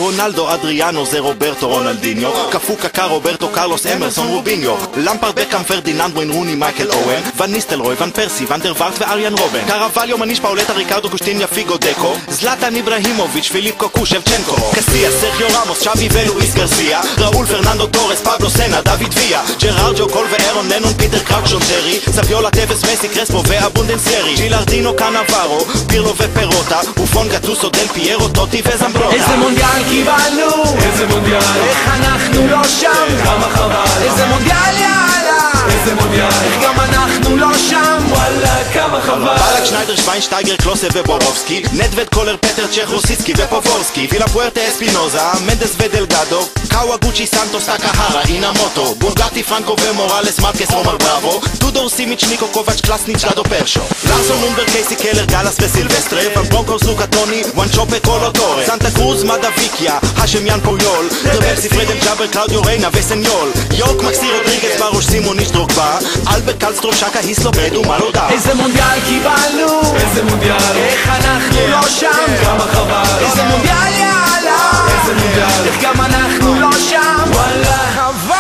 רונלדו, אדריאנו, זה רוברטו, רונלדיניו, קפו קקה, רוברטו, קרלוס, אמרסון, רוביניו, למפרד, בקאם, פרדיננד, ווין רוני, מייקל אוון, ון ניסטלרוי, ון פרסי, ון דר וארט ואריאן רובן, קרווליו, מניש, פאולטה, ריקרדו, קושטיניה, פיגו, דקו, זלאטן, איברהימוביץ', פיליפ קוקו, שבצ'נקו, קסיה, סרחיו רמוס, שווי ולואיס גרסיה, ראול, פרננדו, טורס, פבלו, סנה, דוד ויה, ג'רארד, ג'ו קול ואירון, לנון, פיטר, קראק, שון טרי, סביולה, טבס, מסי, קרספו ואבונדנסרי, ג'ילרדינו, קנאברו, פירלו ופרוטה, בופון, גטוסו, דל פיירו, טוטי וזמברוטה. איזה מונדיאל קיבלנו, איזה מונדיאל, איך אנחנו לא שם, כמה חבל, איזה מונדיאל יאללה, איזה מונדיאל, איך גם אנחנו לא שם, וואלה כמה חבל. בלק, שניידר, שוויינשטייגר, קלוסה ובורובסקי, נדווד, קולר, פטר, צ'ך, רוסיסקי ופובורסקי, וילה פוארטה, אספינוזה, מנדס ודלגדו, קאווה, גוצ'י, סנטוס, טקהרה, אינמוטו, בולגטי, פרנקו ומורלס, מרקס, רומר בראבו, טודור, סימיץ', ניקו, קובץ', קלסניץ', גדו פרשו, לרסון, נומבר, קייסי, קלר, גלס וסילבסטרה, ון ברונקוס, לוקה, טוני, וואן צ'ופה, קולוטורה, סנטה קרוז, מדוויקיה, השם יאן פויול, דרבל, ספרי דל ג'אבר, קלאודיו ריינה וסניול, יורק, מקסי, רודריגס, ברוש, סימוניש, דרוגבה, אלברט, קלסטרום, שקה, היסלו, בדו, מלודה. איזה מונדיאל קיבלנו, איזה מונדיאל, איך אנחנו לא שם, כמה חבל, איזה מונדיאל יאללה, איזה מונדיאל, איך גם אנחנו לא שם, וואלה חבל.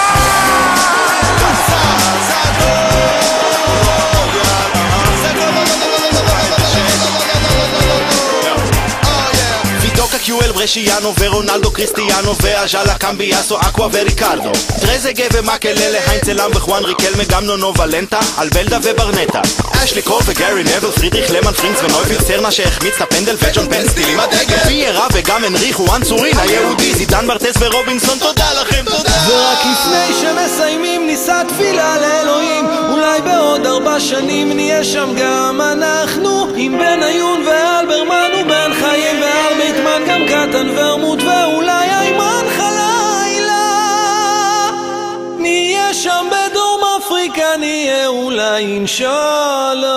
קיואל, ברשיאנו ורונלדו, קריסטיאנו ואז'אלה, קמביאסו, אקווה וריקרדו, טרזגה ומקללה, היינצלם וחואן ריקלמה, גם נונו ולנטה, אלבלדה וברנטה, אשלי קול וגרי נבל, פרידריך למן, פרינקס ונויפיל, סרנה שהחמיץ את הפנדל וג'ון פן סטיל עם הדגל, ויירה וגם הנריך, וואן צורין היהודי, זידן ברטס ורובינסון, תודה לכם, תודה. ורק לפני שמסיימים נישא תפילה לאלוהים, אולי בעוד 4 שנים נהיה שם גם אנחנו, עם בניון ואלברמן ובן חיים וארמיטמן, גם קטן ורמוט ואולי איימן חלילה, נהיה שם בדרום אפריקה, נהיה אולי אינשאללה.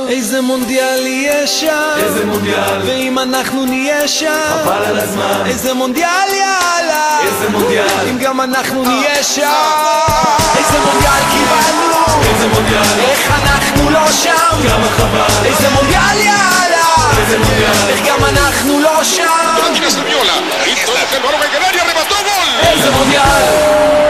איזה מונדיאל יהיה שם, איזה מונדיאל, ואם אנחנו נהיה שם, חבל על הזמן, איזה מונדיאל יאללה, איזה מונדיאל, אם גם אנחנו נהיה שם. איזה מונדיאל קיבלנו, איזה מונדיאל, איך אנחנו לא שם, כמה חבל, איזה מונדיאל יאללה, איזה מונדיאל, איך גם אנחנו לא שם. Tranquila Saviola, il tocca il valore Canaria, arrebató gol. איזה מונדיאל.